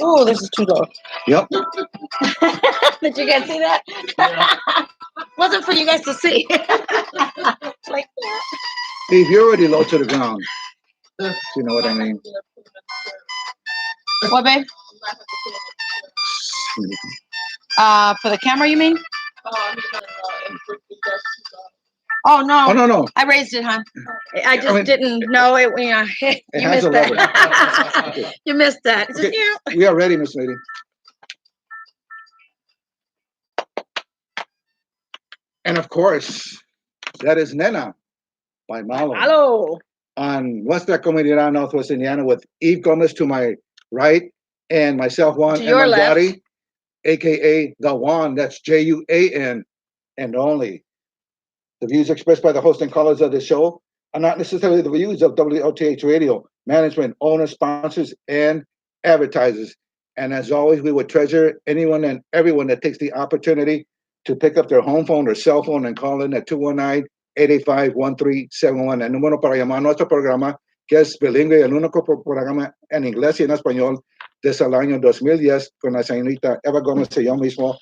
Oh, this is too low. Yep. Did you guys see that? Yeah. Wasn't for you guys to see. Like, Steve, you're already low to the ground. You know what I mean? what, babe? For the camera, you mean? Oh no! Oh no. I raised it, huh? I just didn't know it. You missed that. Okay. You missed that. Okay. We are ready, Miss Lady. And of course, that is Nena by Malo. Hello. On Nuestra Comunidad Northwest Indiana with Eve Gomez to my right and myself, Juan Emandari, aka the Juan. That's Juan and only. The views expressed by the host and callers of the show are not necessarily the views of WOTH Radio, management, owners, sponsors, and advertisers. And as always, we would treasure anyone and everyone that takes the opportunity to pick up their home phone or cell phone and call in at 219-885-1371. El número para llamar a nuestro programa, que es bilingüe, el único programa en inglés y en español desde el año 2010 con la señorita Eva Gómez y yo mismo.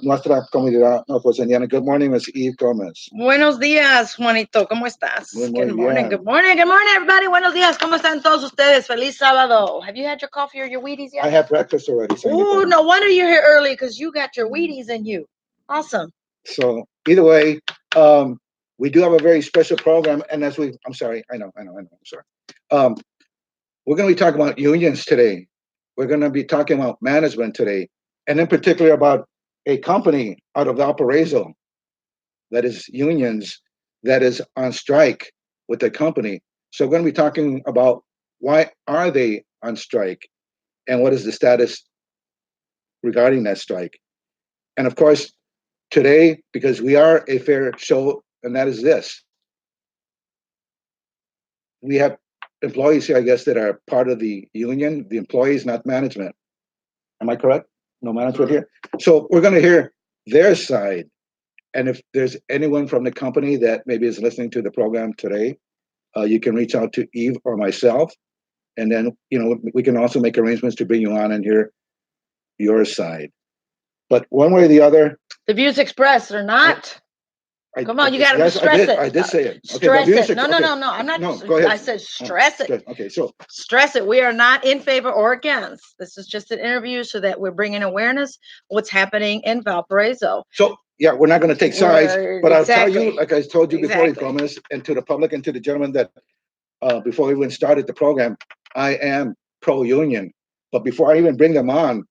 Nuestra Comunidad Northwest Indiana. Good morning, Ms. Eve Gomez. Buenos días, Juanito. ¿Cómo estás? Good morning. Good morning, everybody. Buenos días. ¿Cómo están todos ustedes? Feliz sábado. Have you had your coffee or your Wheaties yet? I had breakfast already. Oh, no wonder you're here early because you got your Wheaties in you. Awesome. So either way, we do have a very special program. And as I'm sorry. I'm sorry. We're going to be talking about unions today. We're going to be talking about management today. And in particular about a company out of Valparaiso that is unions that is on strike with the company. So we're going to be talking about why are they on strike and what is the status regarding that strike. And of course, today, because we are a fair show, and that is this. We have employees here, I guess, that are part of the union, the employees, not management. Am I correct? No management here. So we're going to hear their side. And if there's anyone from the company that maybe is listening to the program today, you can reach out to Eve or myself. And then, we can also make arrangements to bring you on and hear your side. But one way or the other. The views expressed are not. Come on, you got to stress it. I did say it. Stress it. No. I'm not. No, go ahead. I said stress it. Okay, so. Stress it. We are not in favor or against. This is just an interview so that we're bringing awareness of what's happening in Valparaiso. So, yeah, we're not going to take sides, but I'll tell you, like I told you before, Gomez, and to the public and to the gentleman that before we even started the program, I am pro-union. But before I even bring them on,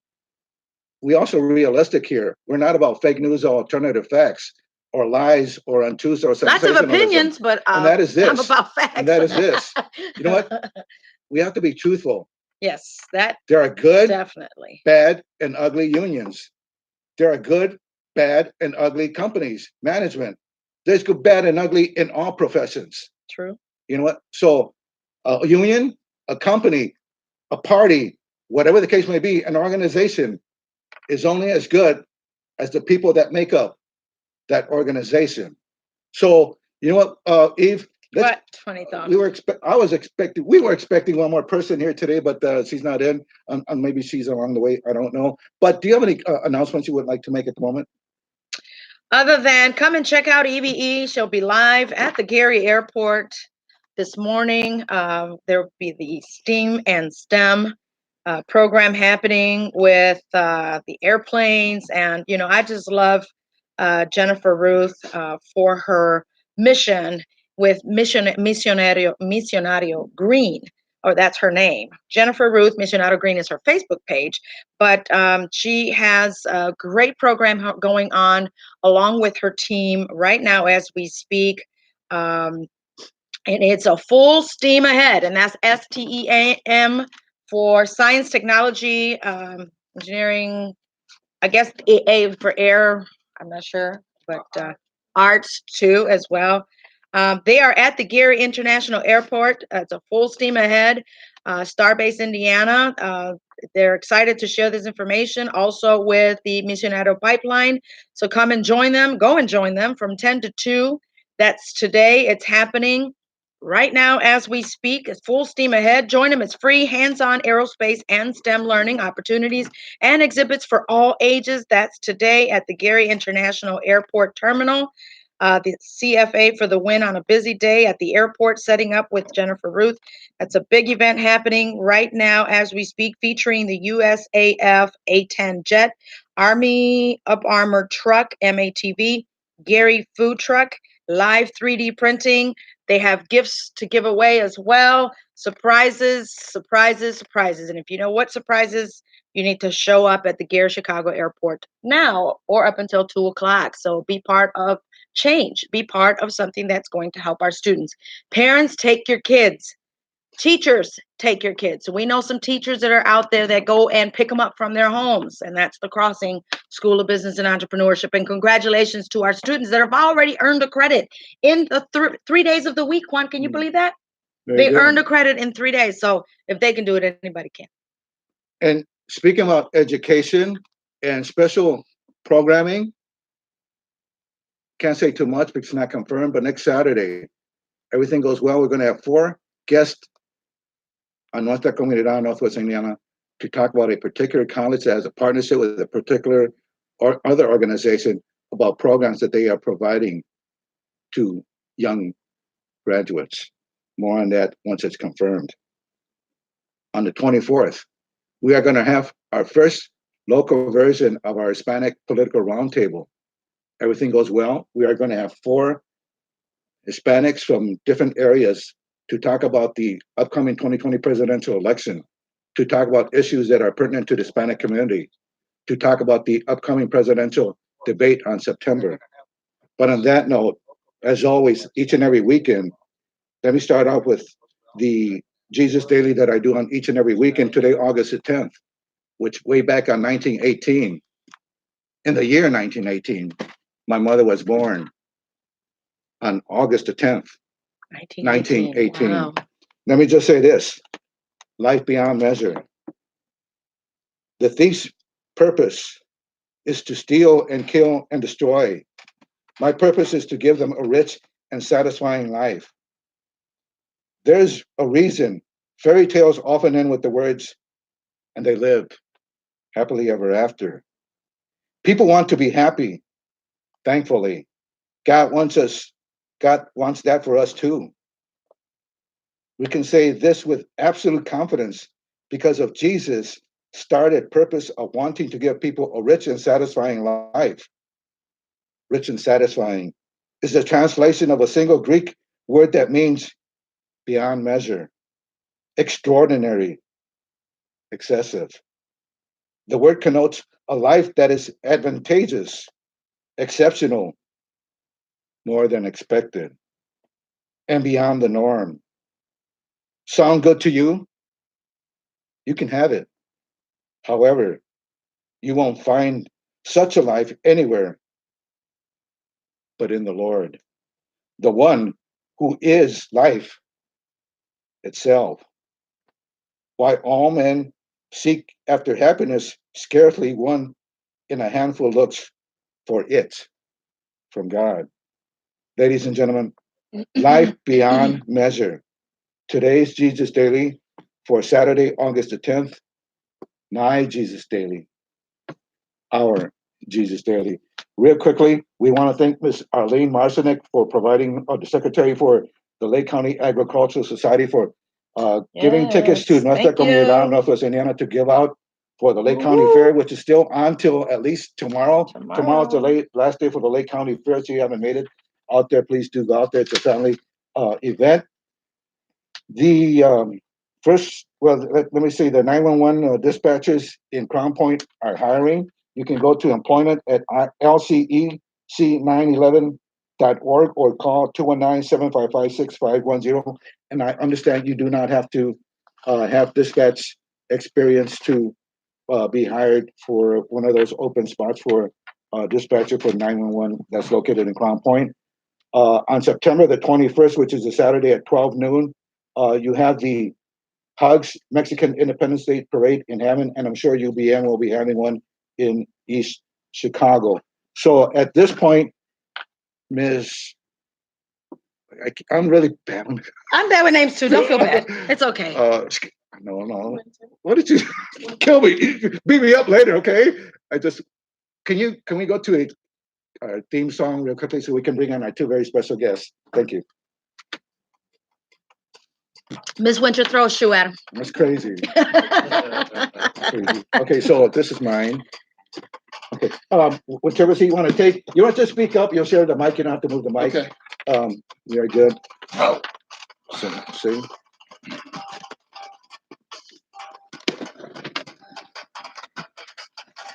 we also realistic here. We're not about fake news or alternative facts or lies or untruths or sensationalism. Lots of opinions, but and that is this. I'm about facts. And that is this. You know what? We have to be truthful. Yes, that there are good, definitely bad, and ugly unions. There are good, bad, and ugly companies, management. There's good, bad, and ugly in all professions. True. You know what? So a union, a company, a party, whatever the case may be, an organization is only as good as the people that make up that organization. So, you know what, Eve? What funny thought? We were expecting one more person here today, but she's not in. Maybe she's along the way. I don't know. But do you have any announcements you would like to make at the moment? Other than come and check out EVE. She'll be live at the Gary Airport this morning. There will be the STEAM and STEM program happening with the airplanes. And, I just love Jennifer Ruth for her mission with Missionario Green, or that's her name. Jennifer Ruth, Missionario Green is her Facebook page, but she has a great program going on along with her team right now as we speak. And it's a full steam ahead, and that's STEAM for science, technology, engineering, I guess A for air, I'm not sure, but arts too as well. They are at the Gary International Airport. It's a full steam ahead. Starbase, Indiana. They're excited to share this information also with the Misionero Pipeline. So come and join them. Go and join them from 10 to 2. That's today. It's happening right now as we speak. It's full steam ahead. Join them. It's free, hands-on aerospace and STEM learning opportunities and exhibits for all ages. That's today at the Gary International Airport Terminal. The CFA for the win on a busy day at the airport, setting up with Jennifer Ruth. That's a big event happening right now as we speak, featuring the USAF A-10 jet, Army Up Armor truck, MATV, Gary food truck, live 3D printing. They have gifts to give away as well. Surprises, surprises, surprises. And if you know what surprises, you need to show up at the Gary Chicago Airport now or up until 2 o'clock. So be part of change, be part of something that's going to help our students. Parents, take your kids. Teachers, take your kids. So we know some teachers that are out there that go and pick them up from their homes, and that's the Crossing School of Business and Entrepreneurship. And congratulations to our students that have already earned a credit in the 3 days of the week. Juan, can you believe that? Very They good. earned a credit in 3 days. So if they can do it, anybody can. And speaking about education and special programming, can't say too much because it's not confirmed, but next Saturday, everything goes well. We're going to have 4 guests on Nuestra Comunidad Northwest Indiana to talk about a particular college that has a partnership with a particular or other organization about programs that they are providing to young graduates. More on that once it's confirmed. On the 24th, we are going to have our first local version of our Hispanic political roundtable. Everything goes well. We are going to have 4 Hispanics from different areas to talk about the upcoming 2020 presidential election, to talk about issues that are pertinent to the Hispanic community, to talk about the upcoming presidential debate on September. But on that note, as always, each and every weekend, let me start off with the Jesus Daily that I do on each and every weekend. Today, August the 10th, which way back on 1918, in the year 1918, my mother was born on August the 10th, 1918. Wow. Let me just say this, life beyond measure. The thief's purpose is to steal and kill and destroy. My purpose is to give them a rich and satisfying life. There's a reason fairy tales often end with the words, and they lived happily ever after. People want to be happy, thankfully. God wants us, God wants that for us too. We can say this with absolute confidence because of Jesus' started purpose of wanting to give people a rich and satisfying life. Rich and satisfying is the translation of a single Greek word that means beyond measure, extraordinary, excessive. The word connotes a life that is advantageous, exceptional, more than expected, and beyond the norm. Sound good to you? You can have it. However, you won't find such a life anywhere but in the Lord, the one who is life itself. Why all men seek after happiness, scarcely one in a handful looks for it from God. Ladies and gentlemen, life beyond measure. Today's Jesus Daily for Saturday, August the 10th. My Jesus Daily, our Jesus Daily. Real quickly, we want to thank Ms. Arlene Marcinek for providing, the Secretary for the Lake County Agricultural Society for giving tickets to Yes, Nuestra thank Comunidad you. Northwest Indiana to give out for the Lake County Fair, which is still on till at least tomorrow. Tomorrow's the last day for the Lake County Fair, so you haven't made it out there, please do go out there. It's a family event. The first, well, let me see, the 911 dispatchers in Crown Point are hiring. You can go to employment at lcec911.org or call 219-755-6510. And I understand you do not have to have dispatch experience to be hired for one of those open spots for dispatcher for 911 that's located in Crown Point. On September the 21st, which is a Saturday at 12 noon, you have the Hugs Mexican Independence Day Parade in Hammond, and I'm sure UBM will be having one in East Chicago. So at this point, Ms. I'm really bad. I'm bad with names too. Don't feel bad. It's okay. No. What did you kill me? Beat me up later, okay? Can we go to a theme song real quickly so we can bring on our two very special guests? Thank you. Miss Winter, throw a shoe at him. That's crazy. Crazy. Okay, so this is mine. Okay, whichever seat you want to take. You want to speak up? You'll share the mic. You don't have to move the mic. Okay. Very good. Oh, so, see.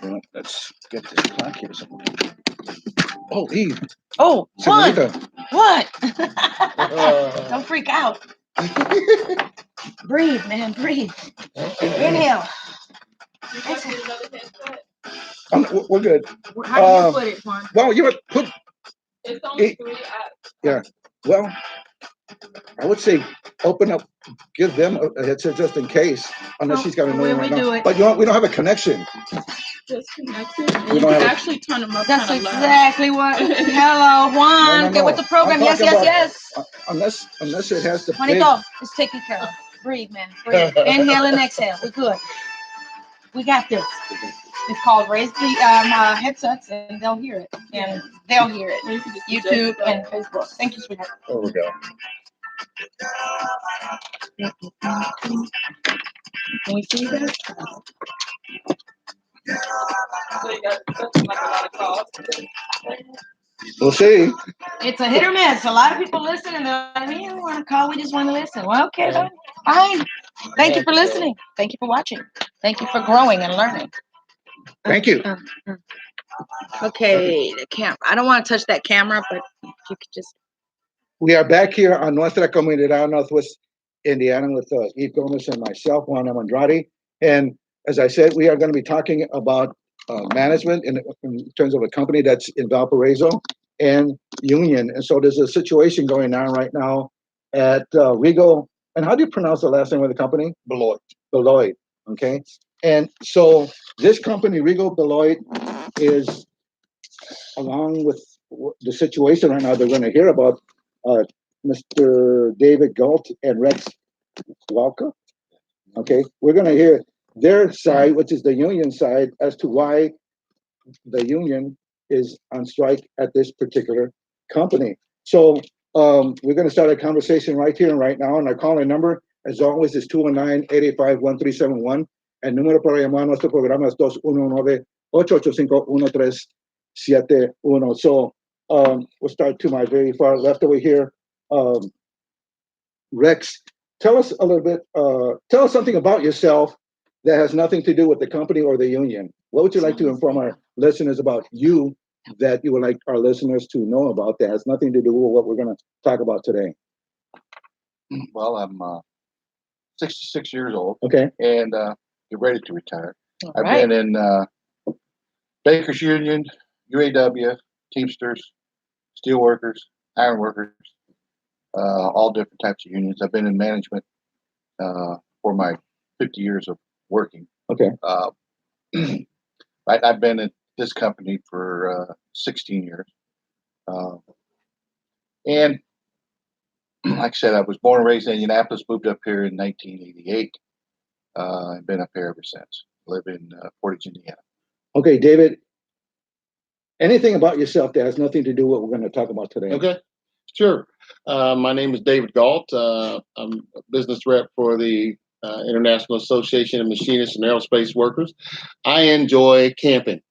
Well, let's get this clock here. Oh, Eve. Oh, one. Senorita. What? Don't freak out. Breathe, man. Breathe. Inhale. We're good. How do you put it, Juan? Well, you would put. It's only 3 apps. Yeah. Well, I would say open up, give them a headset just in case, unless she's got a new one right now. But we don't have a connection. Just connected. We You don't can have actually turn them up. That's kinda low. exactly what. Hello, Juan. No. Get with the program. I'm Yes, talking yes, about- yes. Unless it has the big. Juanito, it's taken care of. Breathe, man. Breathe. Inhale and exhale. We're good. We got this. It's called raise the headsets, and they'll hear it. And they'll hear it. Or you can just YouTube adjust it. and Facebook. Thank you, sweetheart. There we go. Can we see that? So you got something like a lot of calls. We'll see. It's a hit or miss. A lot of people listen and they're like, we don't want to call, we just want to listen. Well, okay, then. Fine. Thank you for listening. Thank you for watching. Thank you for growing and learning. Thank you. Okay, the camera. I don't want to touch that camera, but if you could just. We are back here on Nuestra Comunidad Northwest Indiana with Eve Gomez and myself, Juan Andrade. And as I said, we are going to be talking about management in terms of a company that's in Valparaiso and Union. And so there's a situation going on right now at Rigo. And how do you pronounce the last name of the company? Beloit. Beloit. Okay. And so this company, Rigo Beloit, is along with the situation right now they're going to hear about Mr. David Galt and Rex Walker. Okay, we're going to hear their side, which is the union side, as to why the union is on strike at this particular company. So we're going to start a conversation right here and right now. And our calling number, as always, is 219-885-1371. El número para llamar a nuestro programa es 219-885-1371. So we'll start to my very far left over here. Rex, tell us a little bit, tell us something about yourself that has nothing to do with the company or the union. What would you like to inform our listeners about you that you would like our listeners to know about that has nothing to do with what we're going to talk about today? Well, I'm 66 years old. Okay. And get ready to retire. All I've right. been in Bakers Union, UAW, Teamsters, Steelworkers, Ironworkers, all different types of unions. I've been in management for my 50 years of working. Okay. I've been at this company for 16 years. And like I said, I was born and raised in Indianapolis, moved up here in 1988. I've been up here ever since. Live in Portage, Indiana. Okay, David, anything about yourself that has nothing to do with what we're going to talk about today? Okay, sure. My name is David Galt. I'm a business rep for the International Association of Machinists and Aerospace Workers. I enjoy camping.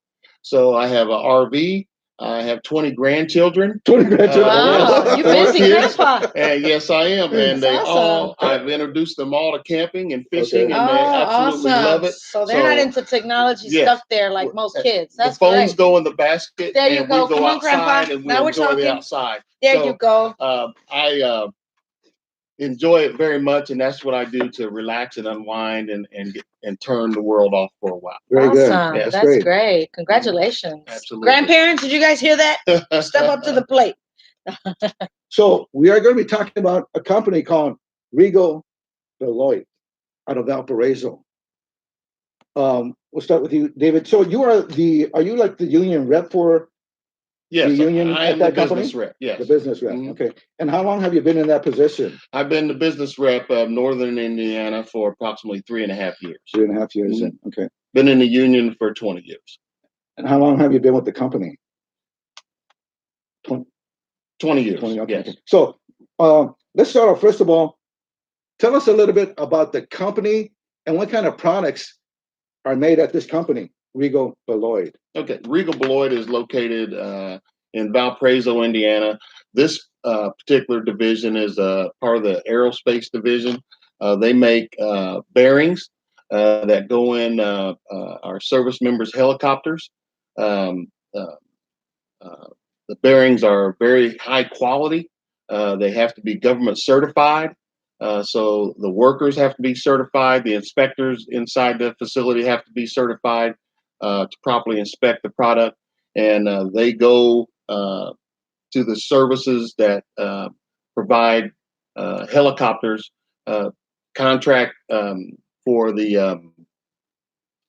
So I have an RV. I have 20 grandchildren. 20 grandchildren. Wow, you 4 busy kids. grandpa. And yes, I am. And they That's all, awesome. I've introduced them all to camping and fishing, Okay. and they absolutely love it. So they're not into technology yes. stuff there like most kids. That's the phones great. go in the basket, There you and go. we go Come on, outside Grandpa. and we Now we're enjoy talking. the outside. There So, you go. I enjoy it very much, and that's what I do to relax and unwind and turn the world off for a while. Very good. Awesome. Yeah. That's great. Congratulations. Absolutely. Grandparents, did you guys hear that? Step up to the plate. So we are going to be talking about a company called Rigo Beloit out of Valparaiso. We'll start with you, David. So are you like the union rep for Yes, union I at am the that company? business rep. Yes. The business rep, Mhm. okay. And how long have you been in that position? I've been the business rep of Northern Indiana for approximately 3.5 years. 3.5 years Mhm. in, okay. Been in the union for 20 years. And how long have you been with the company? 20, 20 years. 20, okay. Yes. Okay. So let's start off, first of all, tell us a little bit about the company and what kind of products are made at this company, Regal Beloit. Okay. Regal Beloit is located in Valparaiso, Indiana. This particular division is part of the aerospace division. They make bearings that go in our service members' helicopters. Um, uh, uh, the bearings are very high quality. They have to be government certified. So the workers have to be certified. The inspectors inside the facility have to be certified to properly inspect the product. And they go to the services that provide helicopters, contract for the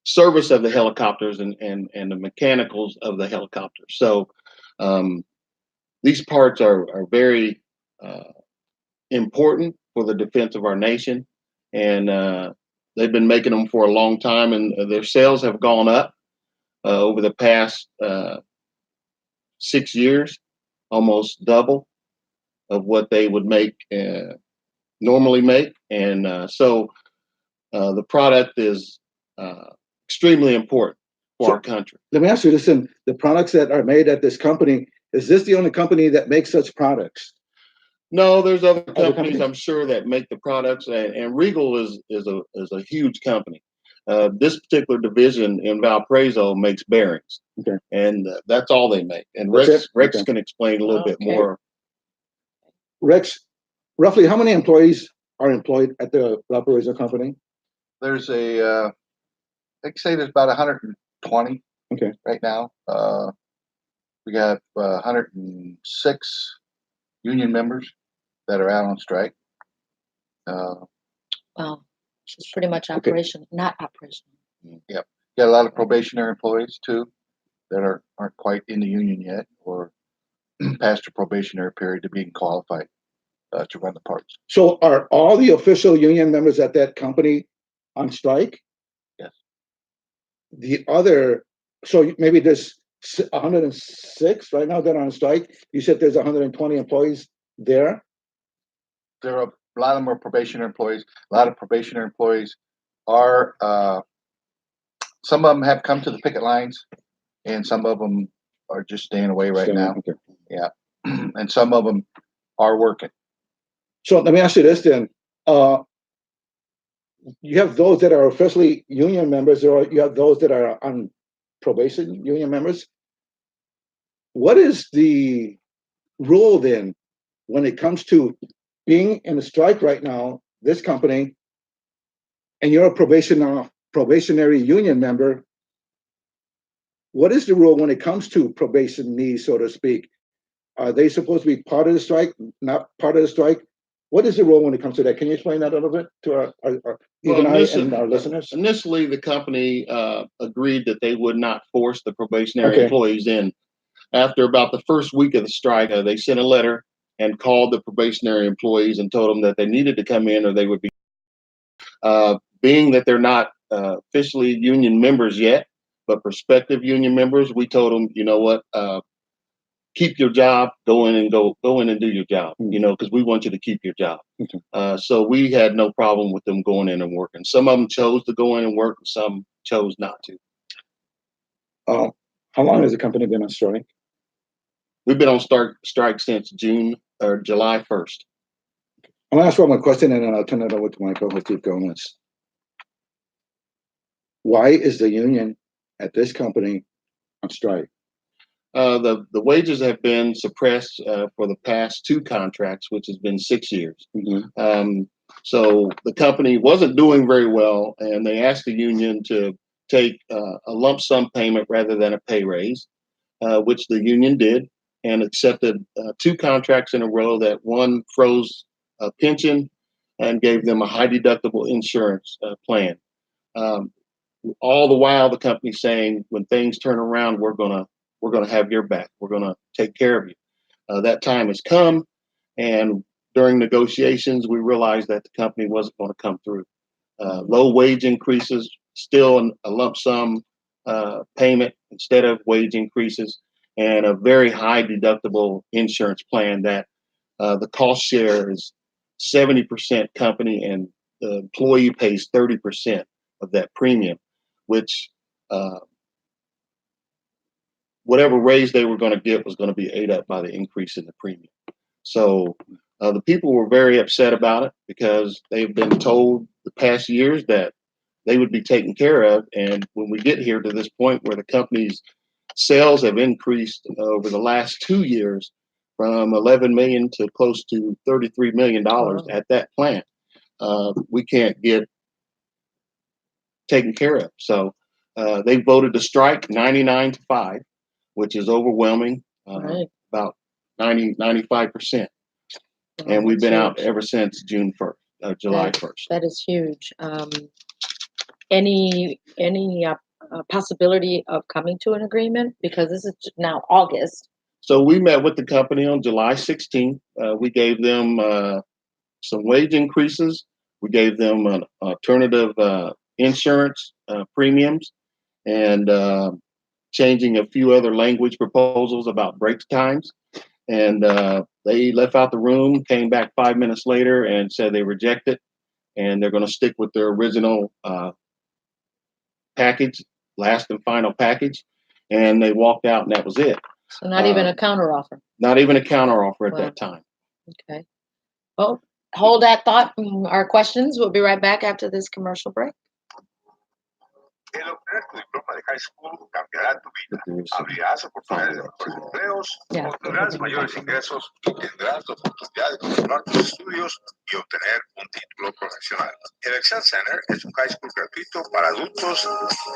service of the helicopters and the mechanicals of the helicopters. So um, these parts are very important for the defense of our nation, and they've been making them for a long time, and their sales have gone up over the past 6 years, almost double of what they would make normally make, and so the product is extremely important for So our country. let me ask you this, and the products that are made at this company, is this the only company that makes such products? No, there's other companies companies? I'm sure that make the products, and Regal is a huge company. This particular division in Valparaiso makes bearings, Okay. and that's all they make. And That's it? Rex Okay. can explain a little bit Okay. more. Rex, roughly how many employees are employed at the Valparaiso company? There's I'd say there's about 120 Okay. right now. We got 106 union members that are out on strike. Wow. She's pretty much Okay. not operational. Yep. Got a lot of probationary employees too that aren't quite in the union yet or past their probationary period to being qualified to run the parts. So are all the official union members at that company on strike? Yes. The other, so maybe there's 106 right now that are on strike. You said there's 120 employees there. There are a lot of them are probationary employees. A lot of probationary employees are some of them have come to the picket lines, and some of them are just staying away right now. Okay. Yeah, and some of them are working. So let me ask you this then. You have those that are officially union members, or you have those that are on probation, union members. What is the rule then when it comes to being in a strike right now, this company, and you're a probationary union member? What is the rule when it comes to probation needs, so to speak? Are they supposed to be part of the strike, not part of the strike? What is the rule when it comes to that? Can you explain that a little bit to our even I and our listeners? Initially, the company agreed that they would not force the probationary Okay. employees in. After about the first week of the strike, they sent a letter and called the probationary employees and told them that they needed to come in or they would be. Being that they're not officially union members yet, but prospective union members, we told them, you know what, keep your job, go in and do your job, because we want you to keep your job. Okay. So we had no problem with them going in and working. Some of them chose to go in and work, and some chose not to. How long has the company been on strike? We've been on strike since June or July 1st. I'm gonna ask one more question and then I'll turn it over to my co-host, Steve Gomez. Why is the union at this company on strike? The wages have been suppressed for the past two contracts, which has been 6 years. Mm-hmm. So the company wasn't doing very well, and they asked the union to take a lump sum payment rather than a pay raise, which the union did and accepted two contracts in a row that one froze a pension and gave them a high deductible insurance plan. All the while, the company's saying, when things turn around, we're going to we're going to have your back. We're going to take care of you. That time has come, and during negotiations, we realized that the company wasn't going to come through. Low wage increases, still a lump sum payment instead of wage increases, and a very high deductible insurance plan that the cost share is 70% company and the employee pays 30% of that premium, which whatever raise they were going to get was going to be ate up by the increase in the premium. So the people were very upset about it because they've been told the past years that they would be taken care of. And when we get here to this point where the company's sales have increased over the last 2 years from 11 million to close to $33 million at that plant, we can't get taken care of. So they voted to strike 99-5, which is overwhelming, about 95%. And we've been out ever since July 1st. That is huge. Any possibility of coming to an agreement? Because this is now August. So we met with the company on July 16th. We gave them some wage increases. We gave them an alternative insurance premiums and changing a few other language proposals about break times. And they left out the room, came back 5 minutes later and said they reject it. And they're going to stick with their original package, last and final package. And they walked out and that was it. So not even a counter offer. Not even a counter offer at that time. Okay. Well, hold that thought. Our questions. We'll be right back after this commercial break. El obtener tu diploma de high school cambiará tu vida, abrirás oportunidades de mejores empleos, obtendrás mayores ingresos y tendrás la oportunidad de continuar tus estudios y obtener un título profesional. El Excel Center es un high school gratuito para adultos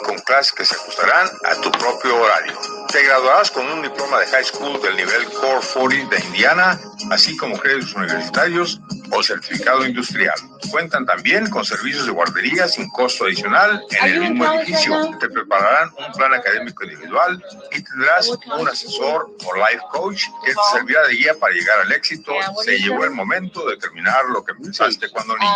con clases que se ajustarán a tu propio horario. Te graduarás con un diploma de high school del nivel Core 40 de Indiana, así como créditos universitarios o certificado industrial. Cuentan también con servicios de guardería sin costo adicional en el mismo edificio. Te prepararán un plan académico individual y tendrás un asesor o life coach que te servirá de guía para llegar al éxito. Se llegó el momento de terminar lo que pensaste cuando niño.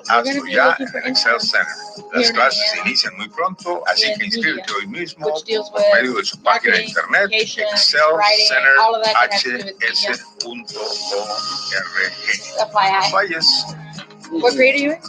Hazlo ya en el Excel Center. Las clases se inician muy pronto, así que inscríbete hoy mismo por medio de su página de internet excelcenterhs.org. Vayas. What grade are you in?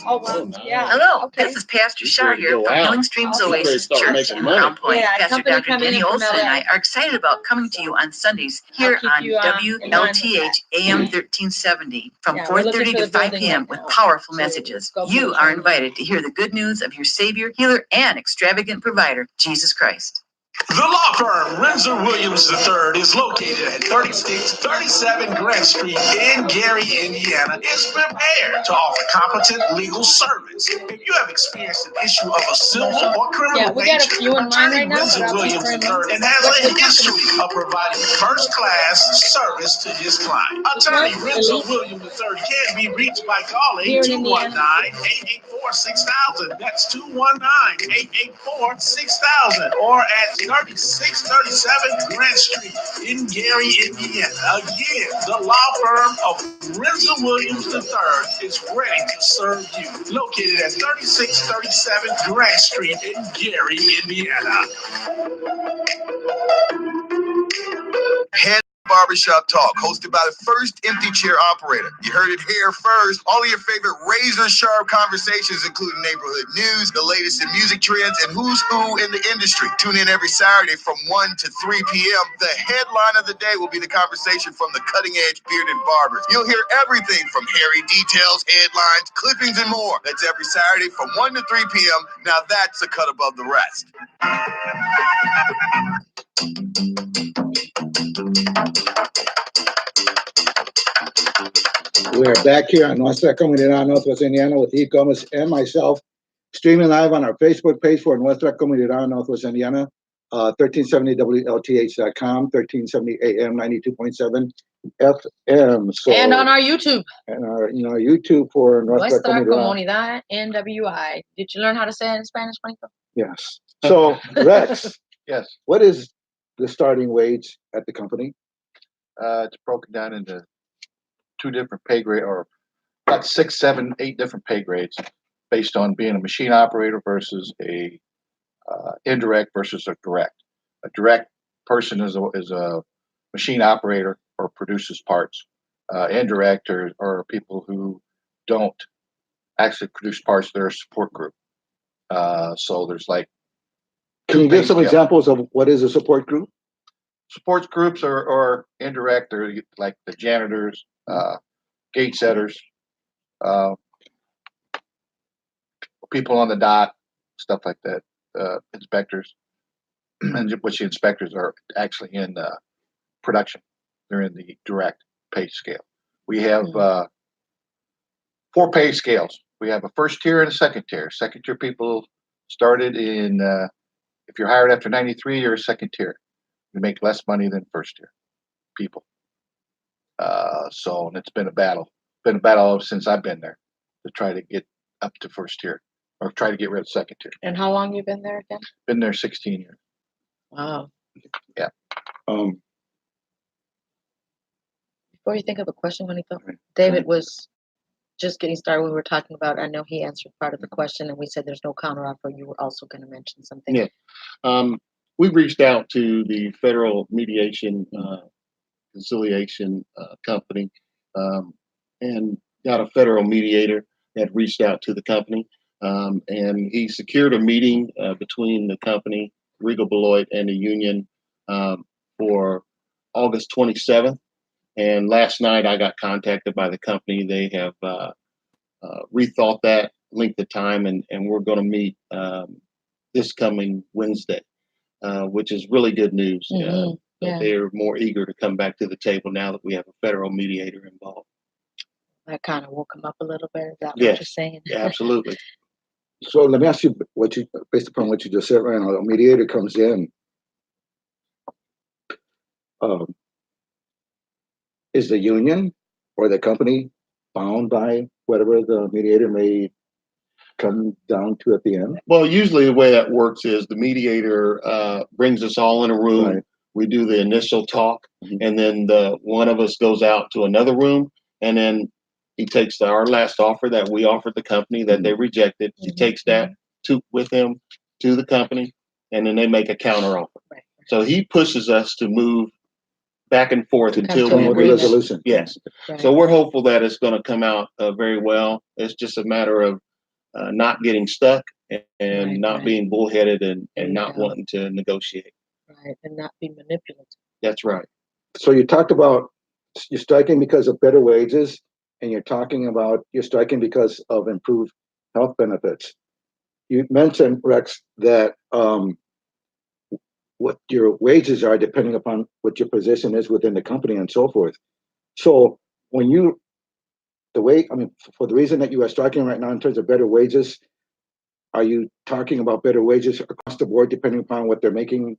Oh, wow. Yeah. Hello, Okay. this is Pastor Shaw here from Healing Streams Oasis Church in money. Crown Point. Yeah, Pastor company Dr. coming Denny in from Olson and LA. I are excited about coming to you on Sundays here keep on you, in mind with WLTH AM 1370 from Yeah, we're looking 4:30 for to the 5 building p.m. right with now. powerful So messages. go for You the are training. invited to hear the good news of your Savior, Healer, and extravagant provider, Jesus Christ. The law firm Renzo Williams III is located at 3637 Grant Street in Gary, Indiana, is prepared to offer competent legal service. If you have experienced an issue of a civil or criminal we got a nature, few in mind Attorney right now, Renzo but I'll keep Williams bringing III and has What's a the company? history of providing first-class service to his client. Attorney Renzo Williams III can be reached by calling Here in Indiana. 219-884-6000. That's 219-884-6000 or at 3637 Grant Street in Gary, Indiana. Again, the law firm of Renzo Williams III is ready to serve you. Located at 3637 Grant Street in Gary, Indiana. Barbershop Talk, hosted by the first empty chair operator. You heard it here first. All of your favorite razor-sharp conversations, including neighborhood news, the latest in music trends, and who's who in the industry. Tune in every Saturday from 1 to 3 p.m. The headline of the day will be the conversation from the cutting-edge bearded barbers. You'll hear everything from hairy details, headlines, clippings, and more. That's every Saturday from 1 to 3 p.m. Now that's a cut above the rest. We're back here on Nuestra Comunidad Northwest Indiana with E. Gomez and myself, streaming live on our Facebook page for Nuestra Comunidad Northwest Indiana, 1370WLTH.com, 1370 AM, 92.7 FM. So, And on our YouTube. And our YouTube for Nuestra Comunidad NWI. Did you learn how to say it in Spanish, Juanito? Yes. So, Rex, Yes, What is the starting wage at the company? it's broken down into 2 different pay grade, or about 6, 7, 8 different pay grades based on being a machine operator versus a indirect versus a direct. A direct person is a machine operator or produces parts. Indirect are people who don't actually produce parts. They're a support group. So there's like Can two you pay give some scales. examples of what is a support group? Sports groups are indirect. They're like the janitors, gate setters, uh, people on the dock, stuff like that, inspectors, and which the inspectors are actually in production. They're in the direct pay scale. We have 4 pay scales. We have a first tier and a second tier. Second tier people started in, if you're hired after 93, you're a second tier. You make less money than first tier people. So, and it's been a battle. Been a battle since I've been there to try to get up to first tier or try to get rid of second tier. And how long you been there again? Been there 16 years. Wow. Um, Before you think of a question, Juanito, Right. David was just getting started. We were talking about, I know he answered part of the question and we said there's no counteroffer. You were also going to mention something. Yeah. We reached out to the federal mediation conciliation company and got a federal mediator that reached out to the company. And he secured a meeting between the company, Regal Beloit, and the union for August 27th. And last night I got contacted by the company. They have rethought that length of time, and we're going to meet this coming Wednesday, which is really good news. Yeah. They're more eager to come back to the table now that we have a federal mediator involved. That kind of woke him up a little bit. Is that what Yes. you're saying? Yeah, absolutely. so let me ask you based upon what you just said right now, a mediator comes in. Is the union or the company bound by whatever the mediator may come down to at the end? Well, usually the way that works is the mediator brings us all in a room. Right. We do the initial talk, Mhm. and then one of us goes out to another room, and then he takes our last offer that we offered the company that they rejected. He takes that with him to the company, and then they make a counter offer. Right. So he pushes us to move back and forth To come until to we an With the reach. agreement. resolution. Yes. Right. So we're hopeful that it's going to come out very well. It's just a matter of not getting stuck and Right, not right. being bullheaded There and you not go. wanting to negotiate. Right. And not be manipulative. That's right. So you talked about you're striking because of better wages, and you're talking about you're striking because of improved health benefits. You mentioned, Rex, that what your wages are depending upon what your position is within the company and so forth. So when you for the reason that you are striking right now in terms of better wages, are you talking about better wages across the board depending upon what they're making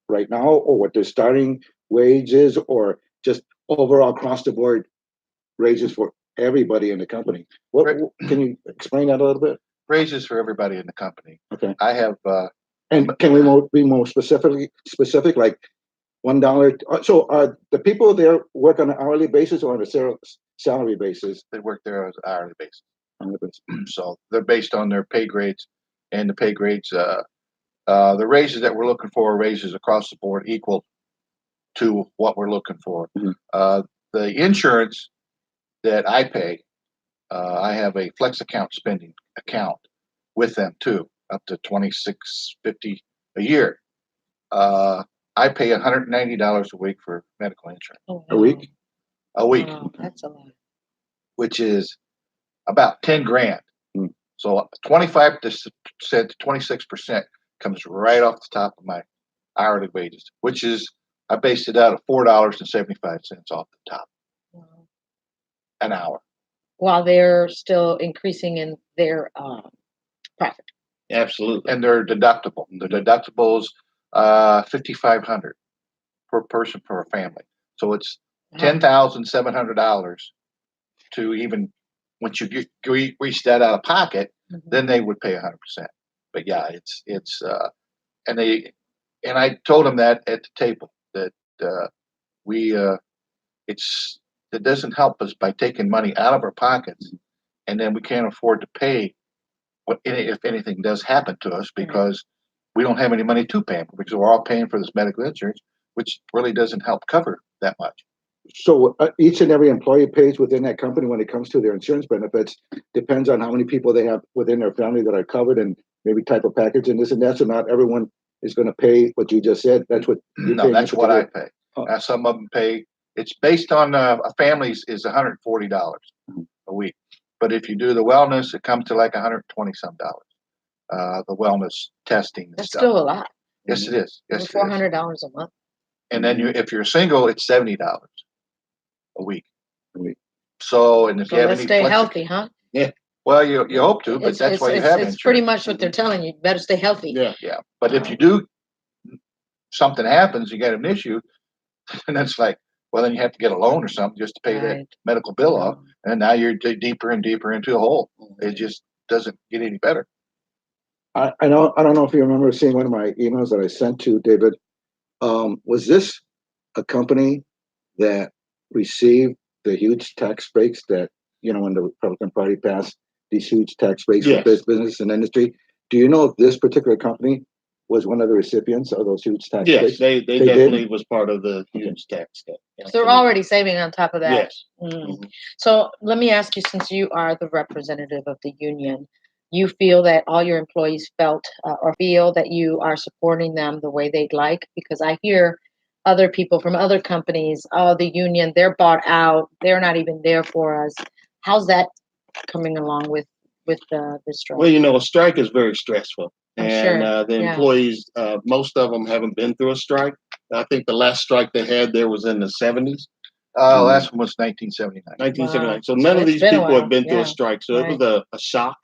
right now, or what their starting wages, or just overall across the board raises for everybody in the company? Right. Can you explain that a little bit? Raises for everybody in the company. Okay. I have And can we be more specific, like $1? So are the people there work on an hourly basis or on a salary basis? they work there as hourly basis. Hourly basis. So they're based on their pay grades, and the pay grades, the raises that we're looking for, are raises across the board equal to what we're looking for. Mhm. The insurance that I pay, I have a flex account spending account with them too, up to $26.50 a year. I pay $190 a week for medical insurance. Oh, A week? A week, Wow, that's a lot. which is about 10 grand. Hmm. So 25% to 26% comes right off the top of my hourly wages, which is, I based it out at $4.75 off the top Wow. an hour. While they're still increasing in their profit. Absolutely. And their deductible. The deductible's $5,500 per person per family. So it's $10,700 to even once you reach that out of pocket, then they would pay 100%. But yeah, it's and And I told him that at the table that it doesn't help us by taking money out of our pockets, and then we can't afford to pay if anything does happen to us because we don't have any money to pay them because we're all paying for this medical insurance, which really doesn't help cover that much. So each and every employee pays within that company when it comes to their insurance benefits depends on how many people they have within their family that are covered and maybe type of package and this and that. So not everyone is going to pay what you just said. That's what you No, pay. that's what I pay. Some of them pay. It's based on a family's is $140 a week. But if you do the wellness, it comes to like 120 some dollars. The wellness testing. And That's stuff. still a lot. Yes, it is. Yes, Over $400 a month. And then if you're single, it's $70 a week. So, and if you have let's any stay healthy, huh? Yeah. Well, you hope to, but that's why you have insurance. It's pretty much what they're telling you. You better stay healthy. Yeah. But if you do, something happens, you get an issue, and that's like, well, then you have to get a loan or something just to pay that medical bill off, and now you're deeper and deeper into a hole. It just doesn't get any better. I don't know if you remember seeing one of my emails that I sent to David. Was this a company that received the huge tax breaks that, when the Republican Party passed these huge tax breaks for this business and industry? Do you know if this particular company was one of the recipients of those huge tax breaks? Yes, they definitely was part of the huge tax cut. So they're already saving on top of that. Yes. So let me ask you, since you are the representative of the union, you feel that all your employees felt or feel that you are supporting them the way they'd like? Because I hear other people from other companies, oh, the union, they're bought out. They're not even there for us. How's that coming along with the strike? Well, a strike is very stressful. And the employees, most of them haven't been through a strike. I think the last strike they had there was in the 70s. Last one was 1979. 1979. Wow. So none of these people have been through a strike. So it was a shock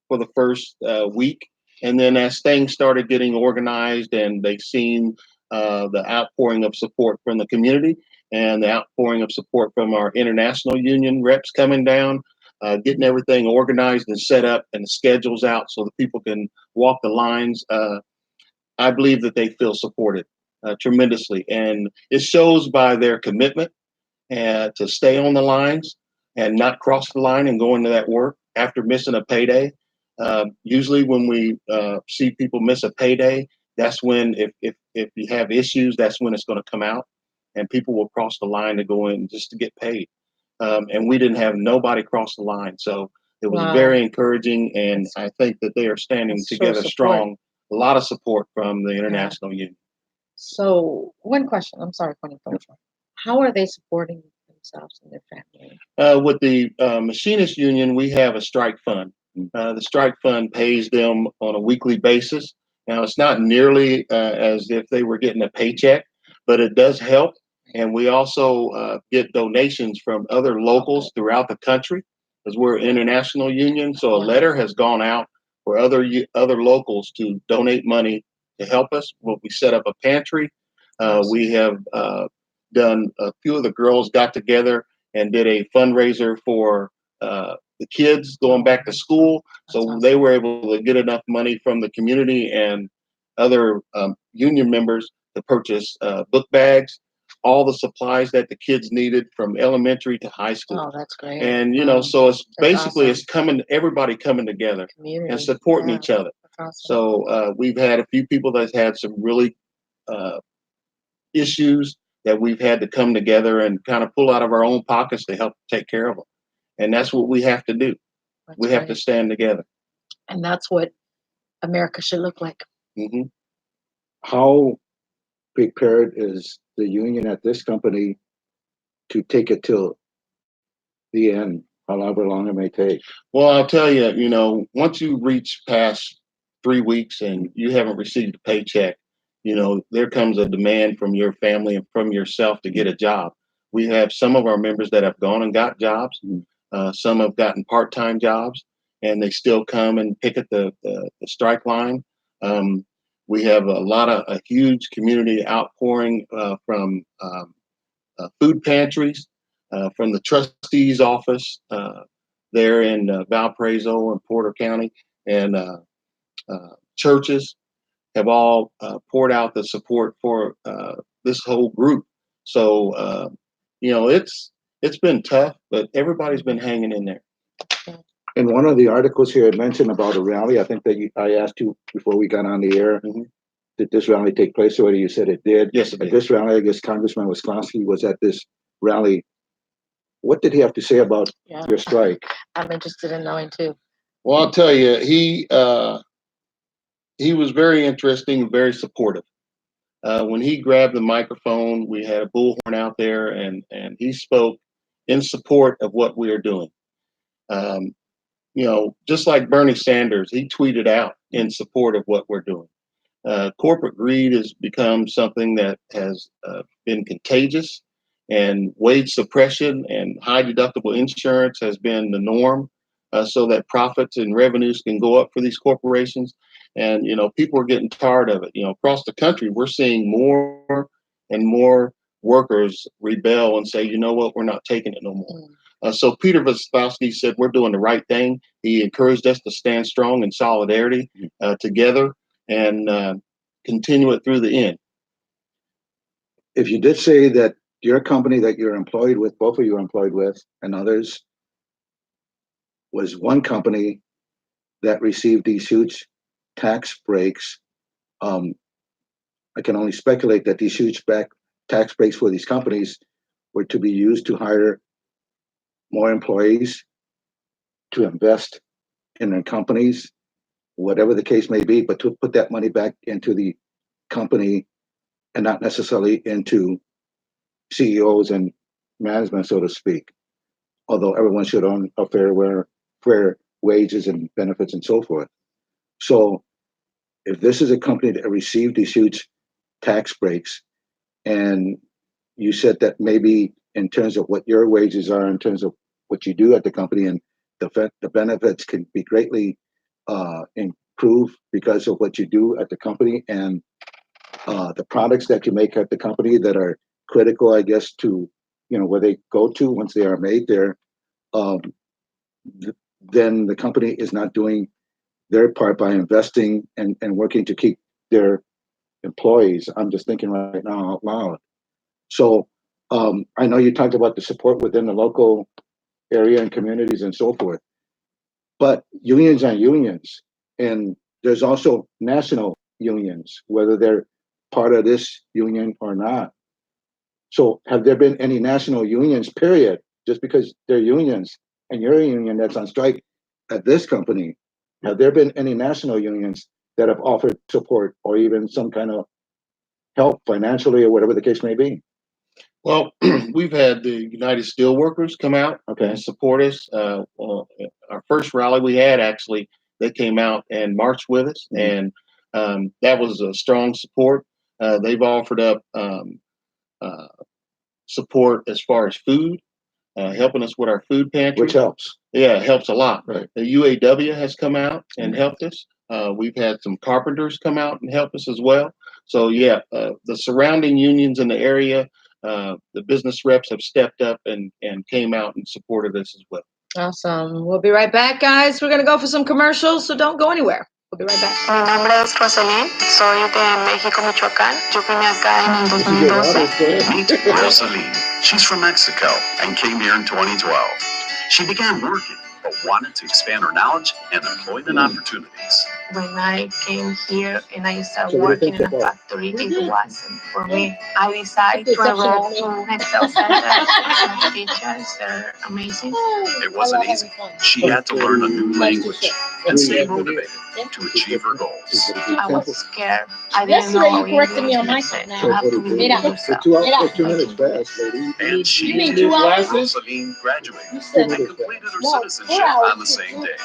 for the first week. And then as things started getting organized and they've seen the outpouring of support from the community and the outpouring of support from our international union reps coming down, getting everything organized and set up and the schedules out so that people can walk the lines. I believe that they feel supported tremendously. And it shows by their commitment to stay on the lines and not cross the line and go into that work after missing a payday. Usually when we see people miss a payday, that's when if you have issues, that's when it's going to come out and people will cross the line to go in just to get paid. And we didn't have nobody cross the line. So it was very encouraging. And I think that they are standing together strong. A lot of support from the International Union. So one question, I'm sorry, how are they supporting themselves and their family? With the Machinist Union, we have a strike fund. The strike fund pays them on a weekly basis. Now, it's not nearly as if they were getting a paycheck, but it does help. And we also get donations from other locals throughout the country because we're an international union. So a letter has gone out for other locals to donate money to help us. Well, we set up a pantry. We have done a few of the girls got together and did a fundraiser for the kids going back to school. So they were able to get enough money from the community and other union members to purchase book bags, all the supplies that the kids needed from elementary to high school. Oh, that's great. And, so it's basically it's everybody coming together and supporting each other. Awesome. So we've had a few people that's had some really issues that we've had to come together and kind of pull out of our own pockets to help take care of them. And that's what we have to do. We have to stand together. And that's what America should look like. Mm-hmm. How prepared is the union at this company to take it till the end, however long it may take? Well, I'll tell you, once you reach past 3 weeks and you haven't received a paycheck, there comes a demand from your family and from yourself to get a job. We have some of our members that have gone and got jobs. Some have gotten part-time jobs, and they still come and pick at the strike line. We have a huge community outpouring from food pantries, from the trustee's office there in Valparaiso and Porter County, and churches. have all poured out the support for this whole group. So, it's been tough, but everybody's been hanging in there. In one of the articles here, it mentioned about a rally. I think that I asked you before we got on the air, did this rally take place already? You said it did. Yes, it At did. this rally, I guess Congressman Wisconsin was at this rally. What did he have to say about your strike? I'm interested in knowing too. Well, I'll tell you, he was very interesting, very supportive. When he grabbed the microphone, we had a bullhorn out there, and he spoke in support of what we are doing. Just like Bernie Sanders, he tweeted out in support of what we're doing. Corporate greed has become something that has been contagious, and wage suppression and high deductible insurance has been the norm, so that profits and revenues can go up for these corporations. And people are getting tired of it. Across the country, we're seeing more and more workers rebel and say, you know what, we're not taking it no more. So Peter Voskowski said we're doing the right thing. He encouraged us to stand strong in solidarity together and continue it through the end. If you did say that your company that you're employed with, both of you are employed with, and others, was one company that received these huge tax breaks, I can only speculate that these huge tax breaks for these companies were to be used to hire more employees, to invest in their companies, whatever the case may be, but to put that money back into the company and not necessarily into CEOs and management, so to speak. Although everyone should own a fair wages and benefits and so forth. So if this is a company that received these huge tax breaks, and you said that maybe in terms of what your wages are, in terms of what you do at the company, and the benefits can be greatly improved because of what you do at the company, and the products that you make at the company that are critical, I guess, to where they go to once they are made there, then the company is not doing their part by investing and working to keep their employees. I'm just thinking right now out loud. So I know you talked about the support within the local area and communities and so forth, but unions are unions, and there's also national unions, whether they're part of this union or not. So have there been any national unions, period, just because they're unions and you're a union that's on strike at this company? Have there been any national unions that have offered support or even some kind of help financially or whatever the case may be? Well, we've had the United Steelworkers come out and support us. Our first rally we had, actually, they came out and marched with us, and that was a strong support. They've offered up support as far as food, helping us with our food pantry. Which helps. Yeah, it helps a lot. Right. The UAW has come out and helped us. We've had some carpenters come out and help us as well. So yeah, the surrounding unions in the area, the business reps have stepped up and came out and supported us as well. Awesome. We'll be right back, guys. We're going to go for some commercials, so don't go anywhere. We'll be right back. Mi nombre es Rosalín, soy de México, Michoacán. Yo vine acá en el 2012. Meet Rosaline. She's from Mexico and came here in 2012. She began working, but wanted to expand her knowledge and employment opportunities. When I came here and I started working in a factory, it wasn't for me. I decided to enroll to Excel Center. My teachers, they're amazing. It wasn't easy. She had to learn a new language and stay motivated to achieve her goals. I was scared. I didn't know how English was. You have to believe in yourself. For 2 minutes fast, lady. And she, Rosaline, graduated and completed her citizenship on the same day.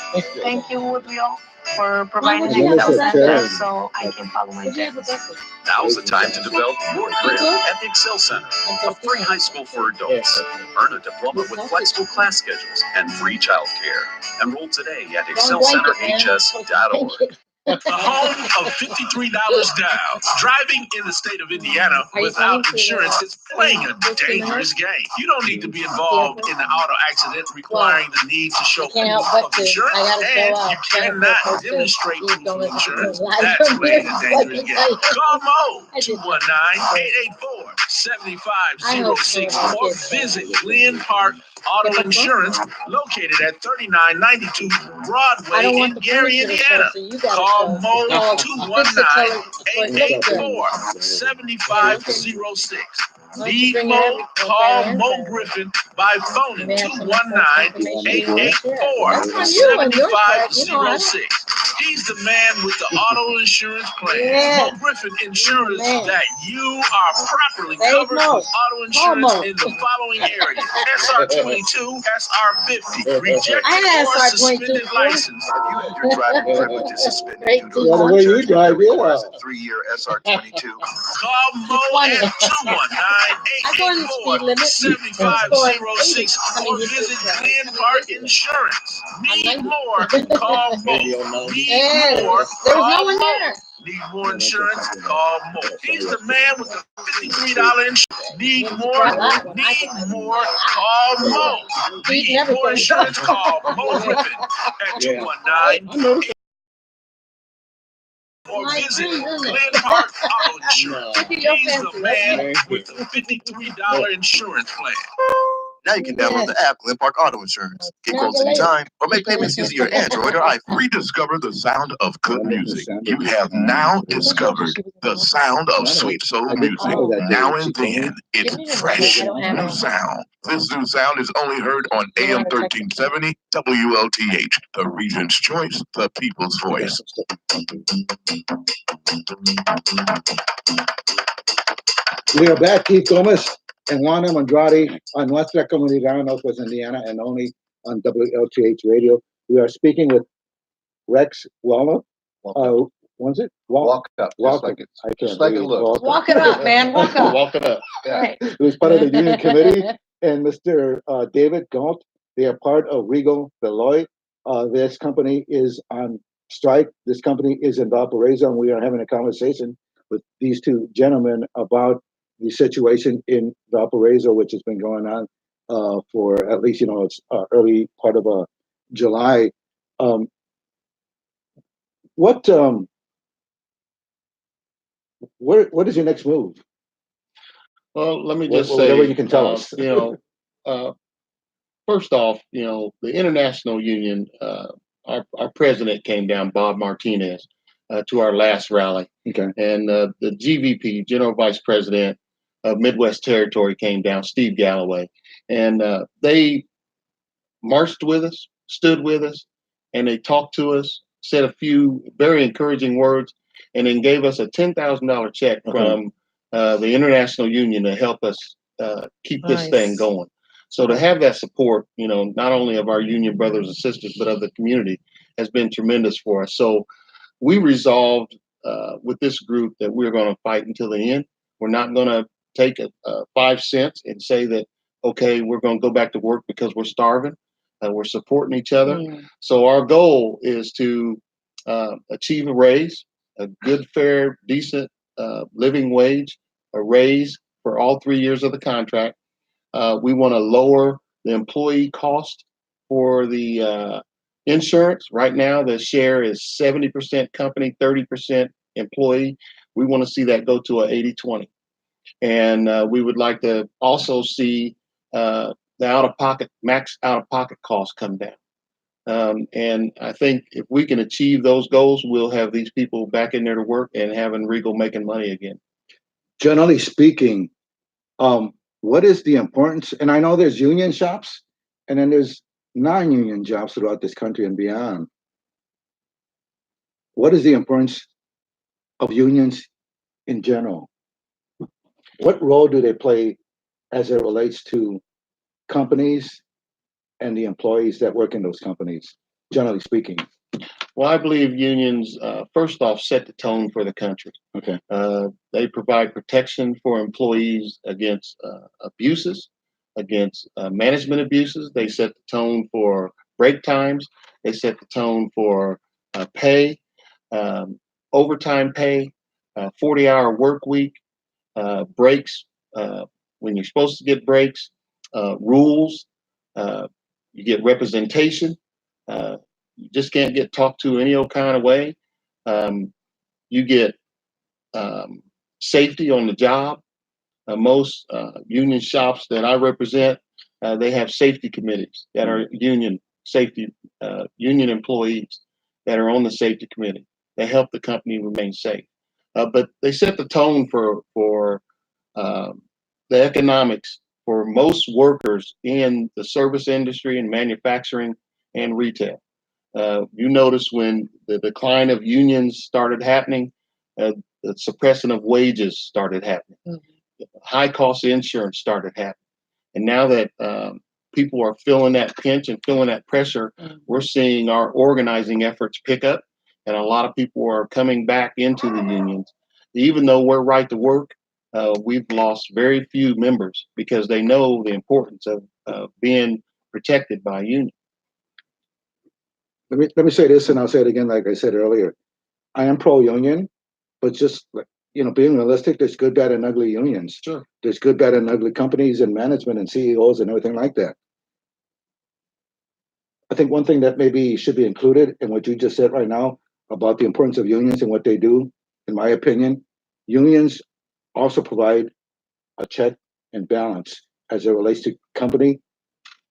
Thank you, Woodville, for providing an Excel Center so I can follow my dreams. Now's the time to develop your career at the Excel Center, a free high school for adults. Earn a diploma with flexible class schedules and free childcare. Enroll today at excelcenterhs.org. The home of $53 down. Driving in the state of Indiana without insurance is playing a dangerous game. You don't need to be involved in an auto accident requiring the need to show proof of insurance, and you cannot demonstrate proof of insurance. That's playing a dangerous game. Call Mo 219-884-7506 or visit Glen Park Auto Insurance located at 3992 Broadway in Gary, Indiana. Call Mo 219-884-7506. Need Mo? Call Mo Griffin by phoning 219-884-7506. He's the man with the auto insurance plan. Mo Griffin ensures that you are properly covered with auto insurance in the following areas: SR22, SR50, rejected or suspended license. Have you had your driving privileges suspended due to Yeah, the way you drive, requires a 3-year SR22? Call Mo at 219-884-7506 or visit Glen Park Insurance. Need more? Call Mo. Need more? Call Mo. Need more insurance? Call Mo. He's the man with the $53 insurance. Need more? Need more? Call Mo. Need more insurance? Call Mo Griffin at 219 or visit Glen Park Auto Insurance. He's the man with the $53 insurance plan. Now you can download the app Glen Park Auto Insurance. Get quotes anytime or make payments using your Android or iPhone. Rediscover the sound of good music. You have now discovered the sound of sweet soul music. Now and then, it's fresh new sound. This new sound is only heard on AM 1370 WLTH, the region's choice, the people's voice. We are back, Keith Thomas and Juana Andrade on Nuestra Comunidad Northwest Indiana and only on WLTH Radio. We are speaking with Rex Walnup. What's it? Walk up. Walk Like up. it's, I can't just like it read. looks. Walk it up, man. Walk up. Walk it up. Yeah. Right. Who's part of the union committee, and Mr. David Galt. They are part of Regal Beloit. This company is on strike. This company is in Valparaiso, and we are having a conversation with these two gentlemen about the situation in Valparaiso, which has been going on for at least, it's early part of July. What is your next move? Well, let me just say, whatever you can tell us. First off, the International Union, our president came down, Bob Martinez, to our last rally. Okay. And the GVP, General Vice President of Midwest Territory, came down, Steve Galloway. And they marched with us, stood with us, and they talked to us, said a few very encouraging words, and then gave us a $10,000 check from the International Union to help us keep this thing going. So to have that support, not only of our union brothers and sisters, but of the community has been tremendous for us. So we resolved with this group that we're going to fight until the end. We're not going to take 5 cents and say that, okay, we're going to go back to work because we're starving. We're supporting each other. So our goal is to achieve a raise, a good, fair, decent living wage, a raise for all 3 years of the contract. We want to lower the employee cost for the insurance. Right now, the share is 70% company, 30% employee. We want to see that go to a 80-20. And we would like to also see the max out-of-pocket costs come down. And I think if we can achieve those goals, we'll have these people back in there to work and having Regal making money again. Generally speaking, what is the importance? And I know there's union shops, and then there's non-union jobs throughout this country and beyond. What is the importance of unions in general? What role do they play as it relates to companies and the employees that work in those companies, generally speaking? Well, I believe unions, first off, set the tone for the country. Okay. They provide protection for employees against abuses, against management abuses. They set the tone for break times. They set the tone for pay. overtime pay, 40-hour work week, breaks when you're supposed to get breaks, rules. You get representation. You just can't get talked to any old kind of way. You get safety on the job. Most union shops that I represent, they have safety committees that are union employees that are on the safety committee. They help the company remain safe. But they set the tone for the economics for most workers in the service industry and manufacturing and retail. You notice when the decline of unions started happening, the suppression of wages started happening. High cost insurance started happening. And now that people are feeling that pinch and feeling that pressure, we're seeing our organizing efforts pick up, and a lot of people are coming back into the unions. Even though we're right to work, we've lost very few members because they know the importance of being protected by a union. Let me say this, and I'll say it again, like I said earlier. I am pro-union, but just being realistic, there's good, bad, and ugly unions. Sure. There's good, bad, and ugly companies and management and CEOs and everything like that. I think one thing that maybe should be included in what you just said right now about the importance of unions and what they do, in my opinion, unions also provide a check and balance as it relates to company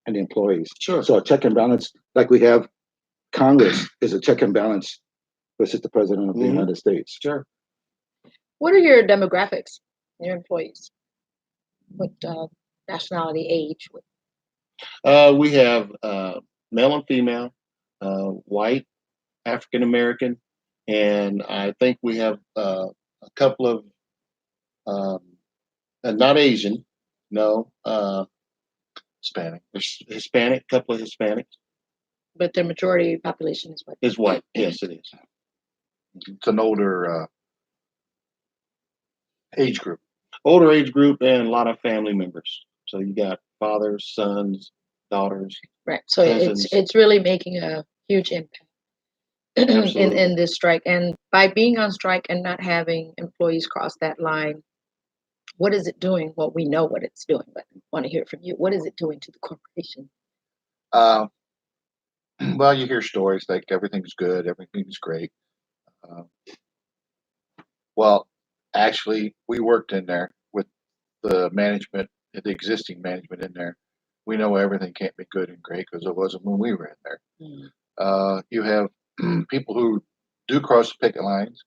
and the employees. Sure. So a check and balance, like we have Congress, is a check and balance versus the President of the United States. Sure. What are your demographics, your employees? What nationality, age? We have male and female, white, African American, and I think we have a couple of not Asian, no, Hispanic, couple of Hispanics. But the majority population is white. Is white, yes, it is. It's an older age group. Older age group and a lot of family members. So you got fathers, sons, daughters. Right. So cousins. it's really making a huge impact in this strike. And by being on strike and not having employees cross that line, what is it doing? Well, we know what it's doing, but I want to hear from you. What is it doing to the corporation? Well, you hear stories like everything's good, everything's great. Well, actually, we worked in there with the management, the existing management in there. We know everything can't be good and great because it wasn't when we were in there. You have people who do cross the picket lines.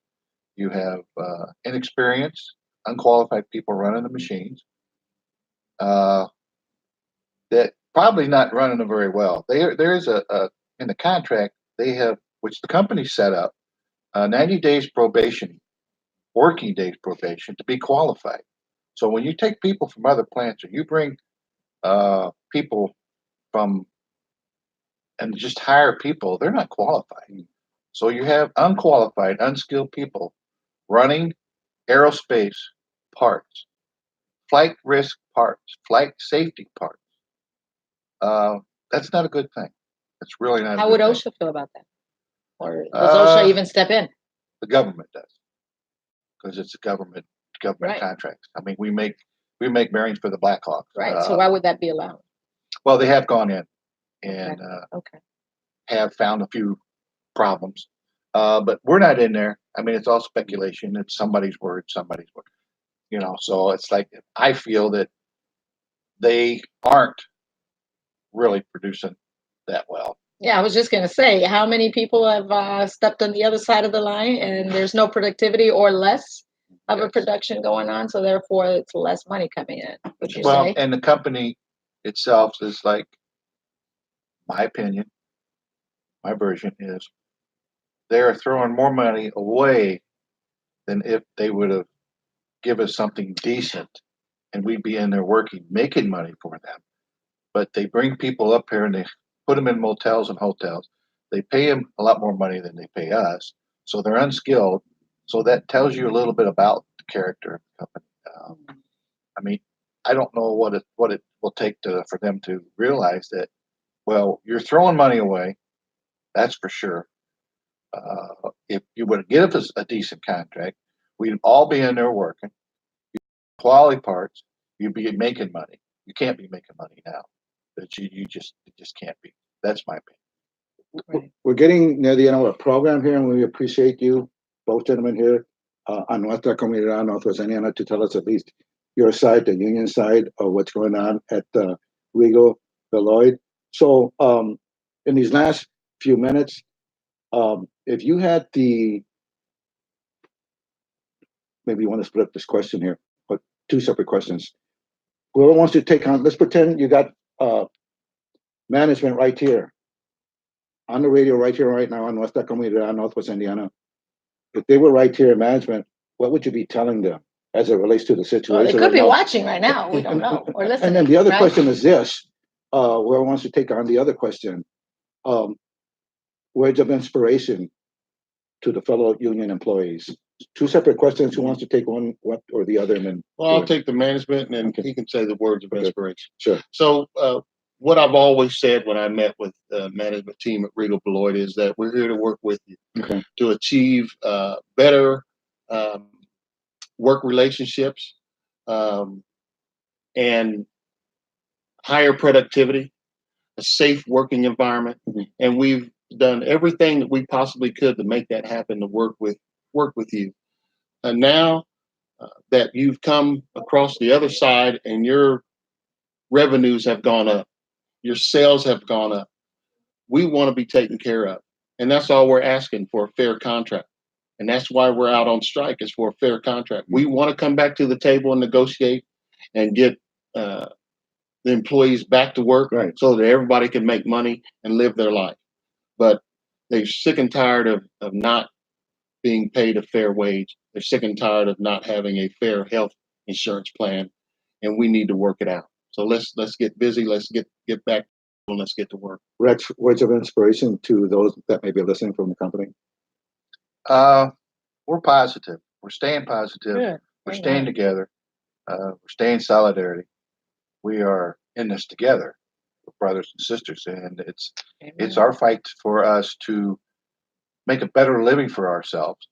You have inexperienced, unqualified people running the machines that probably not running them very well. There is a in the contract they have, which the company set up, 90 days probation, working days probation to be qualified. So when you take people from other plants or you bring people from and just hire people, they're not qualified. So you have unqualified, unskilled people running aerospace parts, flight risk parts, flight safety parts. That's not a good thing. It's really not. How would OSHA feel about that? Or does OSHA even step in? The government does, because it's a government contract. I mean, we make bearings for the Black Hawk. Right. So why would that be allowed? Well, they have gone in and have found a few problems, but we're not in there. I mean, it's all speculation. It's somebody's word, So it's like I feel that they aren't really producing that well. Yeah, I was just going to say, how many people have stepped on the other side of the line and there's no productivity or less of a production going on, so therefore it's less money coming in. Would you say? And the company itself is like, my opinion, my version is they're throwing more money away than if they would have given us something decent and we'd be in there working, making money for them. But they bring people up here and they put them in motels and hotels. They pay them a lot more money than they pay us. So they're unskilled. So that tells you a little bit about the character of the company. I mean, I don't know what it will take for them to realize that, well, you're throwing money away. That's for sure. If you would give us a decent contract, we'd all be in there working, quality parts, you'd be making money. You can't be making money now. But you just can't be. That's my opinion. We're getting near the end of our program here, and we appreciate you, both gentlemen here, on Nuestra Comunidad Northwest Indiana, to tell us at least your side, the union side, of what's going on at Regal Beloit. So, in these last few minutes, if you had maybe you want to split up this question here, but two separate questions. Whoever wants to take on, let's pretend you got management right here on the radio right here right now on Nuestra Comunidad Northwest Indiana. If they were right here in management, what would you be telling them as it relates to the situation? Well, they could right be now? watching right now. We don't know. Or listening. And then the other right? question is this, whoever wants to take on the other question, words of inspiration to the fellow union employees. Two separate questions. Who wants to take one or the other? And then I'll take the management, and then he can say the words of inspiration. Sure. So, what I've always said when I met with the management team at Regal Beloit is that we're here to work with you to achieve better work relationships and higher productivity, a safe working environment, and we've done everything that we possibly could to make that happen. To work with you, and now that you've come across the other side and your revenues have gone up, your sales have gone up, we want to be taken care of. And that's all we're asking for, a fair contract. And that's why we're out on strike, is for a fair contract. We want to come back to the table and negotiate and get the employees back to work so that everybody can make money and live their life. But they're sick and tired of not being paid a fair wage. They're sick and tired of not having a fair health insurance plan, and we need to work it out. So let's get busy. Let's get back and let's get to work. Rex, words of inspiration to those that may be listening from the company. We're positive. We're staying positive. Good. We're staying together. We're staying in solidarity. We are in this together, brothers and sisters, and it's our fight for us to make a better living for ourselves.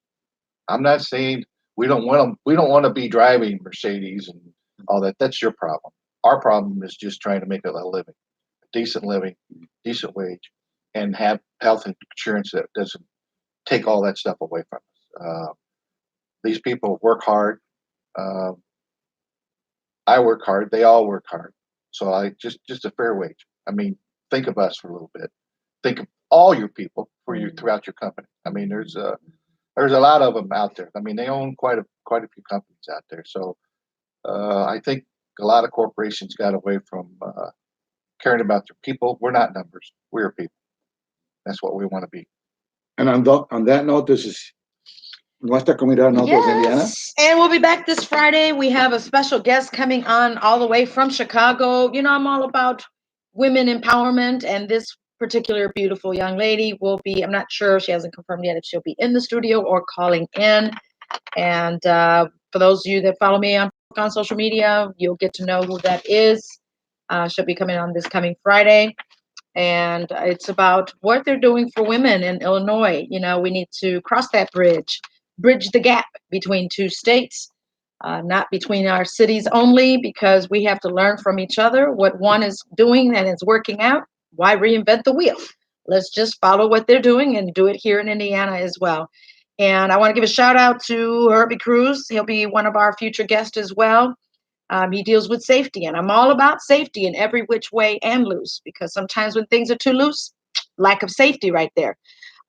I'm not saying we don't want to be driving Mercedes and all that. That's your problem. Our problem is just trying to make a living, a decent living, decent wage, and have health insurance that doesn't take all that stuff away from us. These people work hard. I work hard. They all work hard. So I just a fair wage. I mean, think of us for a little bit. Think of all your people for you throughout your company. I mean, there's a lot of them out there. I mean, they own quite a few companies out there. So I think a lot of corporations got away from caring about their people. We're not numbers. We're people. That's what we want to be. And on that note, this is Nuestra Comunidad Northwest Indiana. And we'll be back this Friday. We have a special guest coming on all the way from Chicago. You know, I'm all about women empowerment, and this particular beautiful young lady will be, I'm not sure, she hasn't confirmed yet if she'll be in the studio or calling in. And for those of you that follow me on social media, you'll get to know who that is. She'll be coming on this coming Friday. And it's about what they're doing for women in Illinois. You know, we need to cross that bridge the gap between two states, not between our cities only, because we have to learn from each other what one is doing and it's working out. Why reinvent the wheel? Let's just follow what they're doing and do it here in Indiana as well. And I want to give a shout out to Herbie Cruz. He'll be one of our future guests as well. He deals with safety, and I'm all about safety in every which way and loose, because sometimes when things are too loose, lack of safety right there.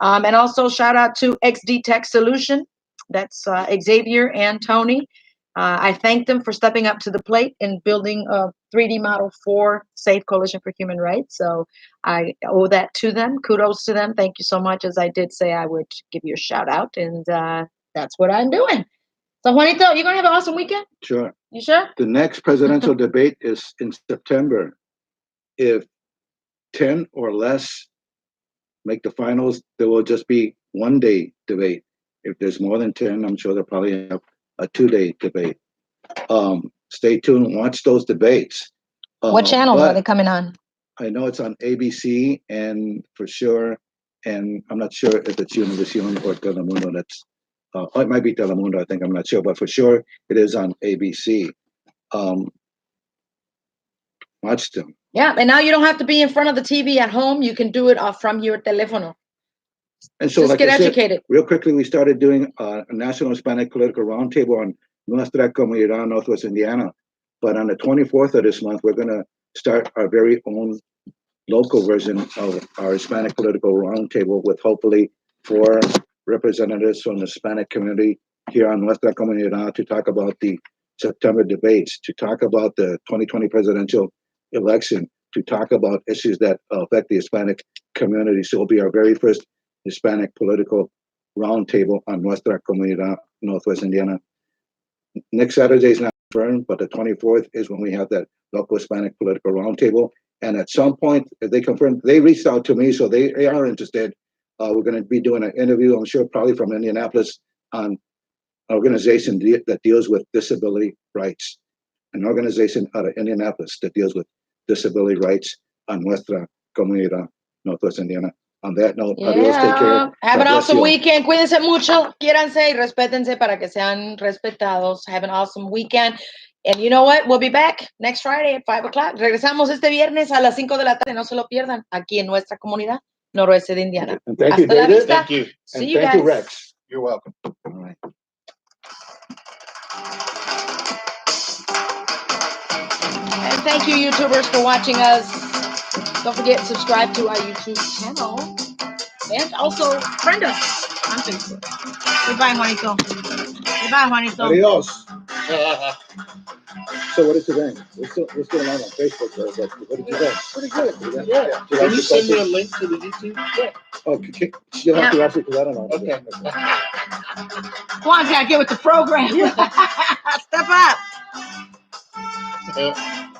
And also shout out to XD Tech Solution. That's Xavier and Tony. I thank them for stepping up to the plate and building a 3D model for Safe Coalition for Human Rights. So I owe that to them. Kudos to them. Thank you so much. As I did say, I would give you a shout out, and that's what I'm doing. So Juanito, you're going to have an awesome weekend? Sure. You sure? The next presidential debate is in September. If 10 or less make the finals, there will just be one day debate. If there's more than 10, I'm sure they'll probably have a 2-day debate. Stay tuned and watch those debates. What channel are they coming on? I know it's on ABC, and for sure and I'm not sure if it's Univision or Telemundo. That's it might be Telemundo. I think I'm not sure, but for sure it is on ABC. Watch them. Yeah, and now you don't have to be in front of the TV at home. You can do it from your teléfono. And so, just like get I said, educated. real quickly, we started doing a National Hispanic Political Roundtable on Nuestra Comunidad Northwest Indiana. But on the 24th of this month, we're going to start our very own local version of our Hispanic Political Roundtable with hopefully 4 representatives from the Hispanic community here on Nuestra Comunidad to talk about the September debates, to talk about the 2020 presidential election, to talk about issues that affect the Hispanic community. So it'll be our very first Hispanic political roundtable on Nuestra Comunidad Northwest Indiana. Next Saturday is not confirmed, but the 24th is when we have that local Hispanic political roundtable. And at some point, if they confirm, they reached out to me, so they are interested. We're going to be doing an interview, I'm sure, probably from Indianapolis, on an organization that deals with disability rights. An organization out of Indianapolis that deals with disability rights on Nuestra Comunidad Northwest Indiana. On that note, adios, take care. Have God an bless awesome you all. weekend. Cuídense mucho. Quiéranse y respétense para que sean respetados. Have an awesome weekend. And you know what? We'll be back next Friday at 5 o'clock. Regresamos este viernes a las 5 de la tarde. No se lo pierdan aquí en Nuestra Comunidad Noroeste de Indiana. And thank you, Hasta la David. vista. Thank you. See And you thank guys. you, Rex. You're welcome. All right. And thank you, YouTubers, for watching us. Don't forget to subscribe to our YouTube channel. And also friend us on Facebook. Goodbye, Juanito. Goodbye, Juanito. Adios. So what is today? We're still on Facebook, though, but what did you think? Pretty good. Pretty good? Yeah. Did Can like you the send me a question? link to the YouTube? Yeah. Oh, you'll have to watch it because I don't know. Okay. Juan's got to get with the program. Step up. Yeah.